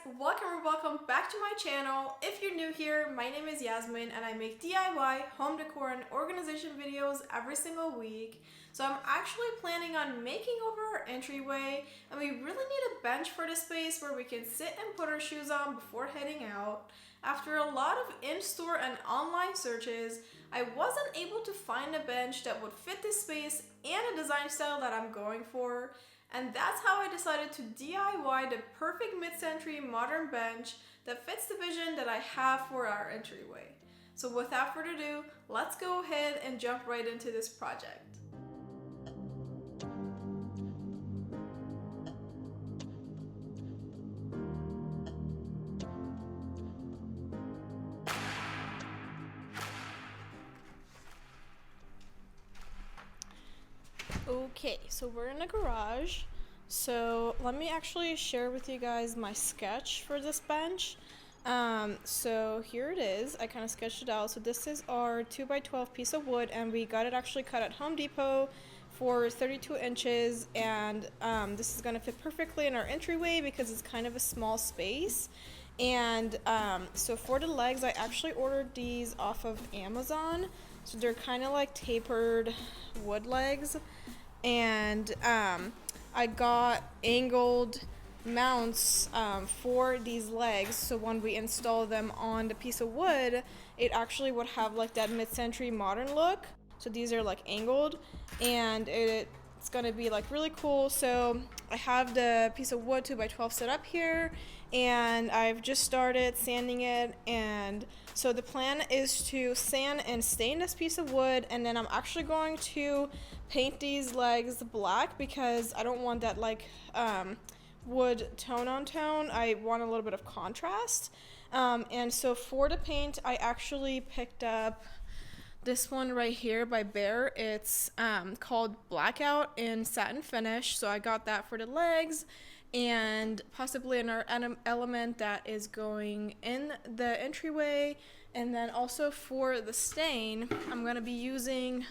welcome back to my channel. If you're new here, my name is Yasmin and I make DIY, home decor, and organization videos every single week. So I'm actually planning on making over our entryway, and we really need a bench for the space where we can sit and put our shoes on before heading out. After a lot of in-store and online searches, I wasn't able to find a bench that would fit this space and a design style that I'm going for. And that's how I decided to DIY the perfect mid-century modern bench that fits the vision that I have for our entryway. So without further ado, let's go ahead and jump right into this project. Okay, so we're in a garage. So let me actually share with you guys my sketch for this bench. So here it is. I kind of sketched it out. So this is our 2x12 piece of wood, and we got it actually cut at Home Depot for 32 inches. And this is going to fit perfectly in our entryway because it's kind of a small space. And so for the legs, I actually ordered these off of Amazon. So they're kind of like tapered wood legs. And I got angled mounts for these legs, so when we install them on the piece of wood, it actually would have like that mid-century modern look. So these are like angled, and it's gonna be like really cool. So I have the piece of wood 2x12 set up here, and I've just started sanding it. And so the plan is to sand and stain this piece of wood, and then I'm actually going to paint these legs black because I don't want that like wood tone on tone. I want a little bit of contrast. And so for the paint, I actually picked up this one right here by Behr. It's called Blackout in satin finish. So I got that for the legs, and possibly another element that is going in the entryway. And then also for the stain, I'm going to be using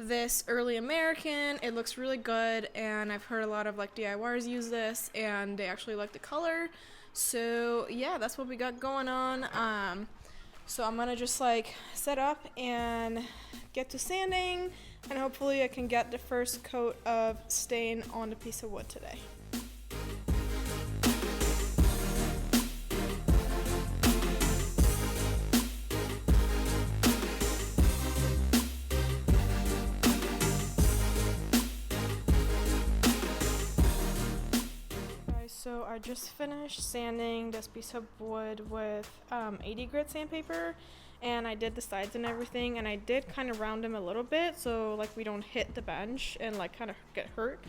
this Early American. It looks really good, and I've heard a lot of like DIYers use this and they actually like the color. So yeah, that's what we got going on. So I'm gonna just like set up and get to sanding, and hopefully I can get the first coat of stain on the piece of wood today. So I just finished sanding this piece of wood with 80 grit sandpaper, and I did the sides and everything, and I did kind of round them a little bit so like we don't hit the bench and like kind of get hurt.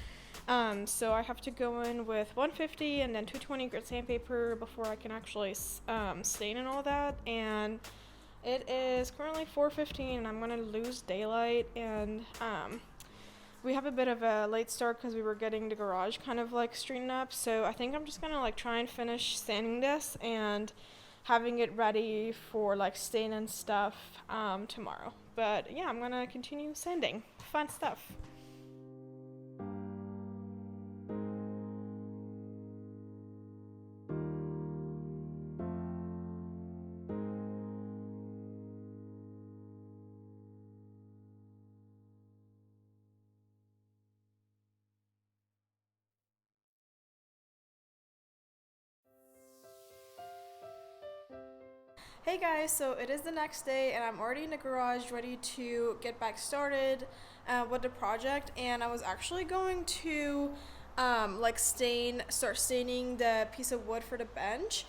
So I have to go in with 150 and then 220 grit sandpaper before I can actually stain and all that. And it is currently 4:15 and I'm gonna lose daylight, and we have a bit of a late start because we were getting the garage kind of like straightened up. So I think I'm just gonna like try and finish sanding this and having it ready for like stain and stuff tomorrow. But yeah, I'm gonna continue sanding. Fun stuff. Hey guys, so it is the next day and I'm already in the garage ready to get back started with the project. And I was actually going to start staining the piece of wood for the bench,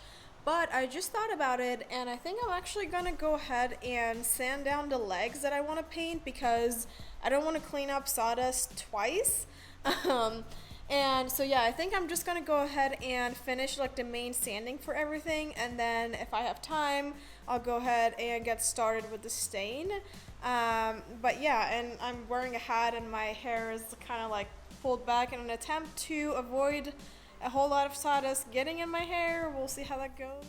but I just thought about it and I think I'm actually gonna go ahead and sand down the legs that I want to paint because I don't want to clean up sawdust twice. And so yeah, I think I'm just gonna go ahead and finish like the main sanding for everything, and then if I have time, I'll go ahead and get started with the stain. But yeah, and I'm wearing a hat and my hair is kind of like pulled back in an attempt to avoid a whole lot of sawdust getting in my hair. We'll see how that goes.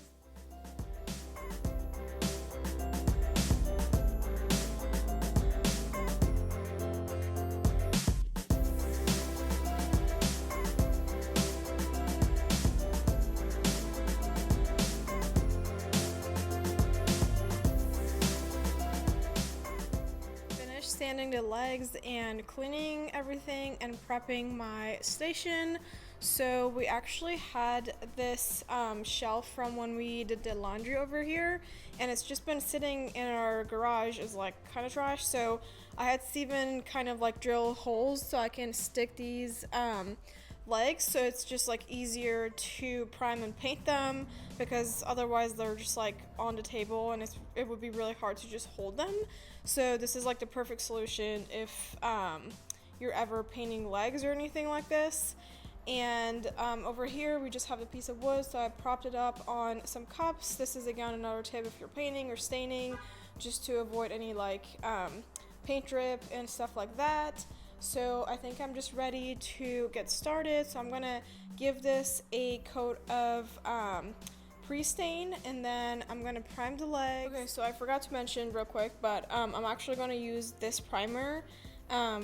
sanding the legs and cleaning everything and prepping my station. So we actually had this shelf from when we did the laundry over here, and it's just been sitting in our garage as like kind of trash. So I had Steven kind of like drill holes so I can stick these legs, so it's just like easier to prime and paint them, because otherwise they're just like on the table and it would be really hard to just hold them. So this is like the perfect solution if you're ever painting legs or anything like this. And over here we just have a piece of wood, so I propped it up on some cups. This is again another tip if you're painting or staining, just to avoid any like paint drip and stuff like that. So I think I'm just ready to get started. So I'm gonna give this a coat of pre-stain, and then I'm gonna prime the legs. Okay, so I forgot to mention real quick, but I'm actually gonna use this primer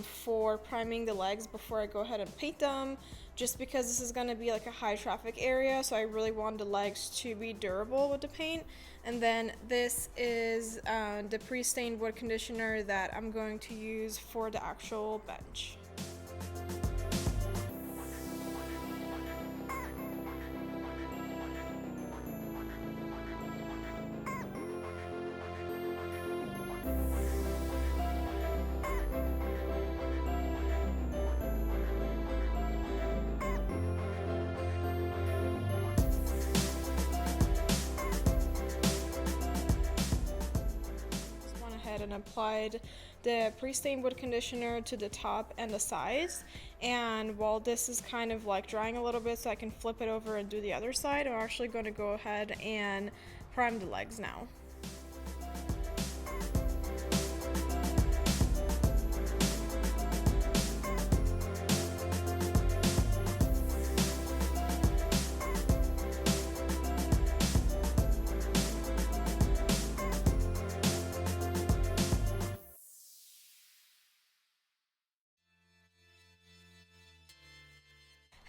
for priming the legs before I go ahead and paint them, just because this is gonna be like a high traffic area, so I really want the legs to be durable with the paint. And then this is the pre-stained wood conditioner that I'm going to use for the actual bench. And applied the pre-stained wood conditioner to the top and the sides, and while this is kind of like drying a little bit so I can flip it over and do the other side, I'm actually going to go ahead and prime the legs now.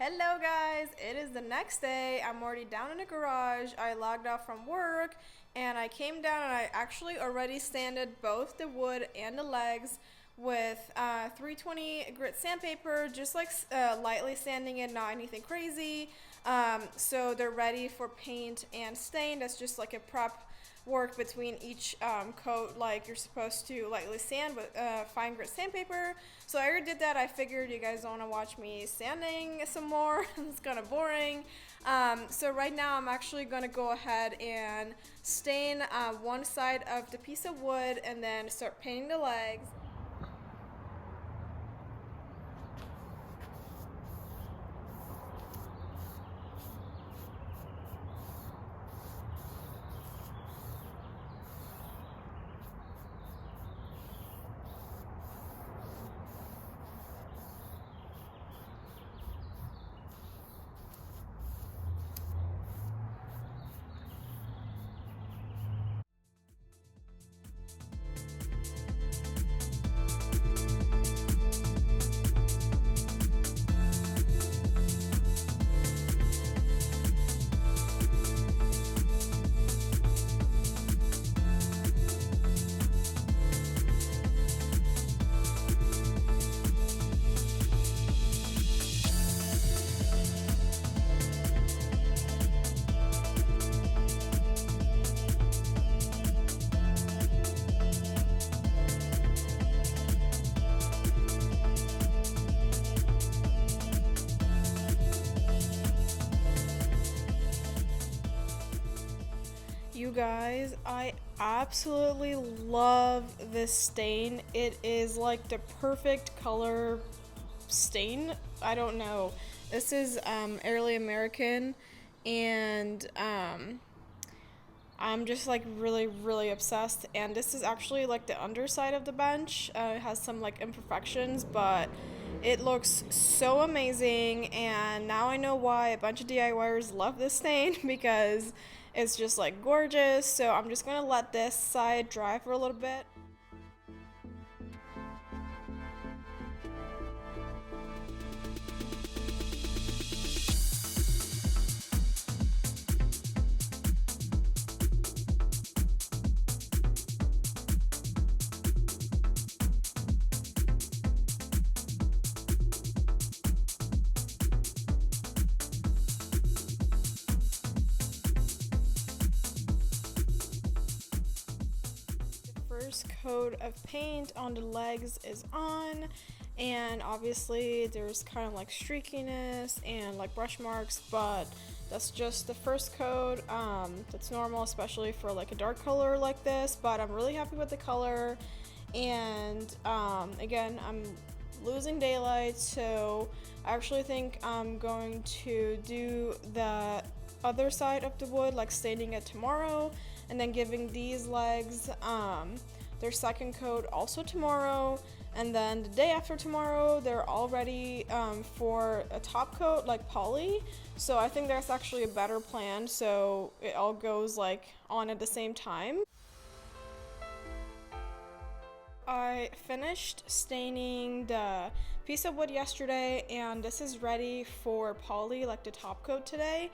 Hello guys, it is the next day. I'm already down in the garage. I logged off from work and I came down and I actually already sanded both the wood and the legs with 320 grit sandpaper, just like lightly sanding it, not anything crazy. So they're ready for paint and stain. That's just like a prep work between each coat, like you're supposed to lightly sand with fine grit sandpaper. So I already did that. I figured you guys don't want to watch me sanding some more. It's kind of boring. So right now I'm actually going to go ahead and stain one side of the piece of wood and then start painting the legs. You guys, I absolutely love this stain. It is like the perfect color stain. I don't know. This is Early American, and I'm just like really obsessed. And this is actually like the underside of the bench. It has some like imperfections, but it looks so amazing. And now I know why a bunch of DIYers love this stain, because it's just like gorgeous. So I'm just gonna let this side dry for a little bit. first coat of paint on the legs is on, and obviously there's kind of like streakiness and like brush marks, but that's just the first coat. That's normal, especially for like a dark color like this, but I'm really happy with the color. And again, I'm losing daylight, so I actually think I'm going to do the other side of the wood, like staining it tomorrow, and then giving these legs their second coat also tomorrow, and then the day after tomorrow they're all ready for a top coat like poly. So I think that's actually a better plan, so it all goes like on at the same time. I finished staining the piece of wood yesterday, and this is ready for poly, like the top coat today,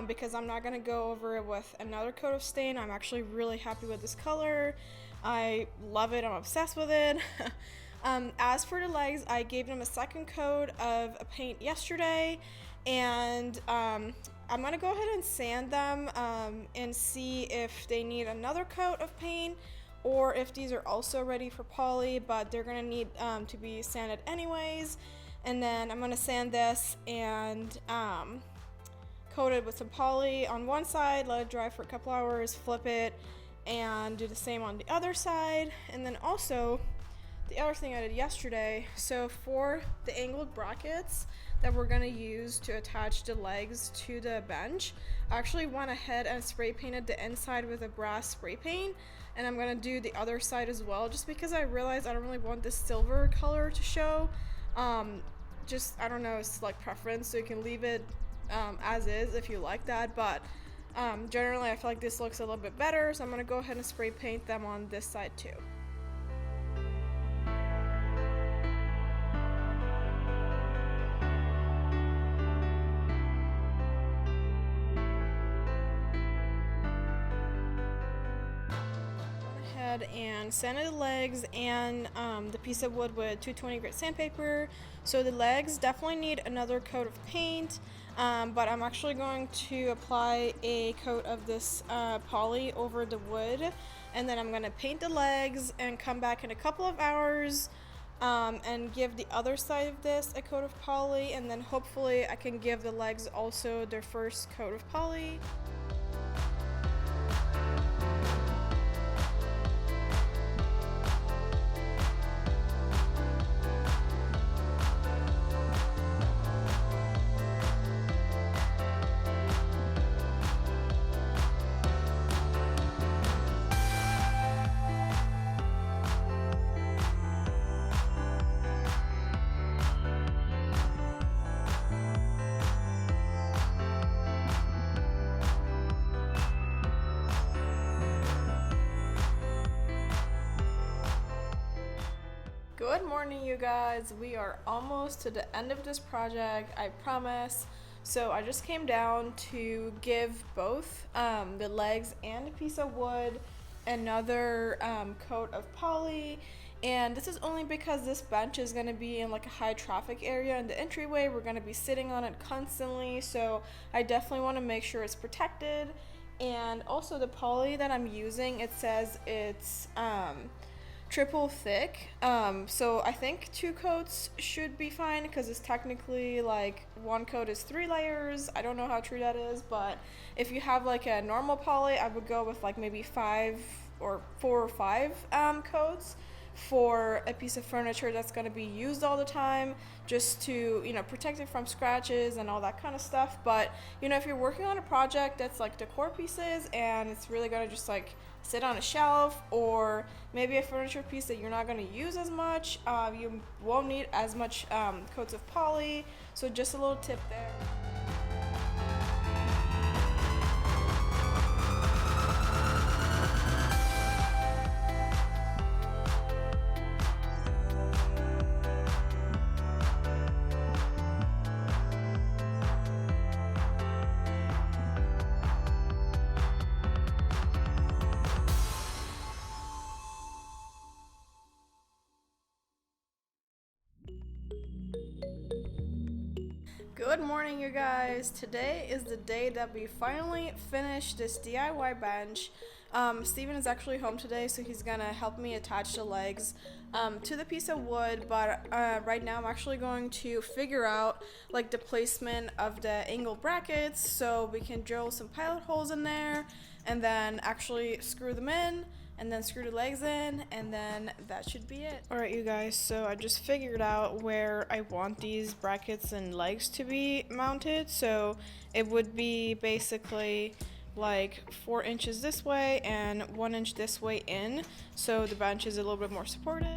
because I'm not gonna go over it with another coat of stain. I'm actually really happy with this color. I love it, I'm obsessed with it. As for the legs, I gave them a second coat of a paint yesterday, and I'm gonna go ahead and sand them and see if they need another coat of paint, or if these are also ready for poly, but they're gonna need to be sanded anyways. And then I'm gonna sand this and coat it with some poly on one side, let it dry for a couple hours, flip it, and do the same on the other side. And then also, the other thing I did yesterday, so for the angled brackets that we're gonna use to attach the legs to the bench, I actually went ahead and spray painted the inside with a brass spray paint, and I'm gonna do the other side as well, just because I realized I don't really want this silver color to show. Just, I don't know, it's like preference, so you can leave it as is if you like that, but generally I feel like this looks a little bit better, so I'm gonna go ahead and spray paint them on this side too. And sanded the legs and the piece of wood with 220 grit sandpaper. So the legs definitely need another coat of paint, but I'm actually going to apply a coat of this poly over the wood, and then I'm going to paint the legs and come back in a couple of hours and give the other side of this a coat of poly, and then hopefully I can give the legs also their first coat of poly. Good morning, you guys. We are almost to the end of this project, I promise. So I just came down to give both the legs and a piece of wood another coat of poly, and this is only because this bench is going to be in like a high traffic area in the entryway. We're going to be sitting on it constantly, so I definitely want to make sure it's protected. And also the poly that I'm using, it says it's triple thick, so I think 2 coats should be fine, because it's technically like 1 coat is 3 layers. I don't know how true that is, but if you have like a normal poly, I would go with like maybe 5 or 4 or 5 coats for a piece of furniture that's going to be used all the time, just to, you know, protect it from scratches and all that kind of stuff. But, you know, if you're working on a project that's like decor pieces and it's really going to just like sit on a shelf, or maybe a furniture piece that you're not going to use as much, you won't need as much coats of poly. So just a little tip there. Good morning, you guys. Today is the day that we finally finished this DIY bench. Steven is actually home today, so he's gonna help me attach the legs to the piece of wood, but right now I'm actually going to figure out like the placement of the angle brackets so we can drill some pilot holes in there and then actually screw them in and then screw the legs in, and then that should be it. Alright, you guys, so I just figured out where I want these brackets and legs to be mounted. So it would be basically like 4 inches this way and 1 inch this way in, so the bench is a little bit more supported.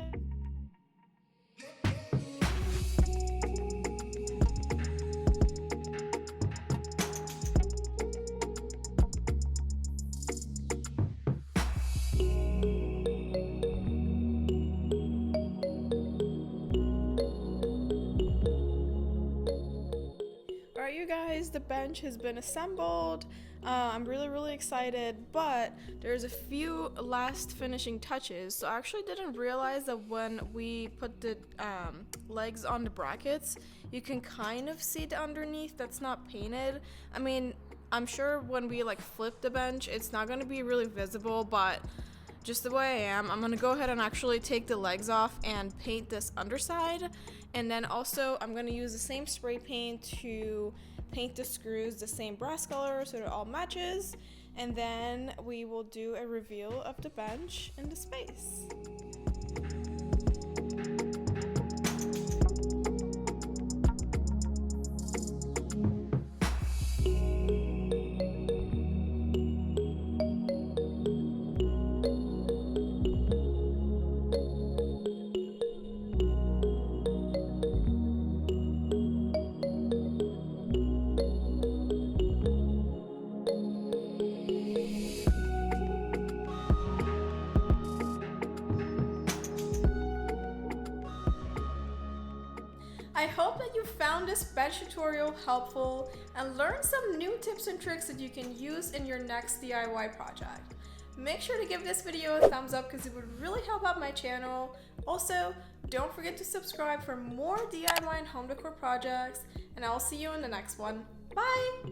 Alright, you guys, the bench has been assembled. I'm really excited, but there's a few last finishing touches. So I actually didn't realize that when we put the legs on the brackets, you can kind of see the underneath that's not painted. I mean, I'm sure when we like flip the bench, it's not going to be really visible, but just the way I am, I'm going to go ahead and actually take the legs off and paint this underside. And then also I'm going to use the same spray paint to paint the screws the same brass color so it all matches. And then we will do a reveal of the bench in the space. I hope that you found this bench tutorial helpful and learned some new tips and tricks that you can use in your next DIY project. Make sure to give this video a thumbs up because it would really help out my channel. Also, don't forget to subscribe for more DIY and home decor projects, and I will see you in the next one. Bye!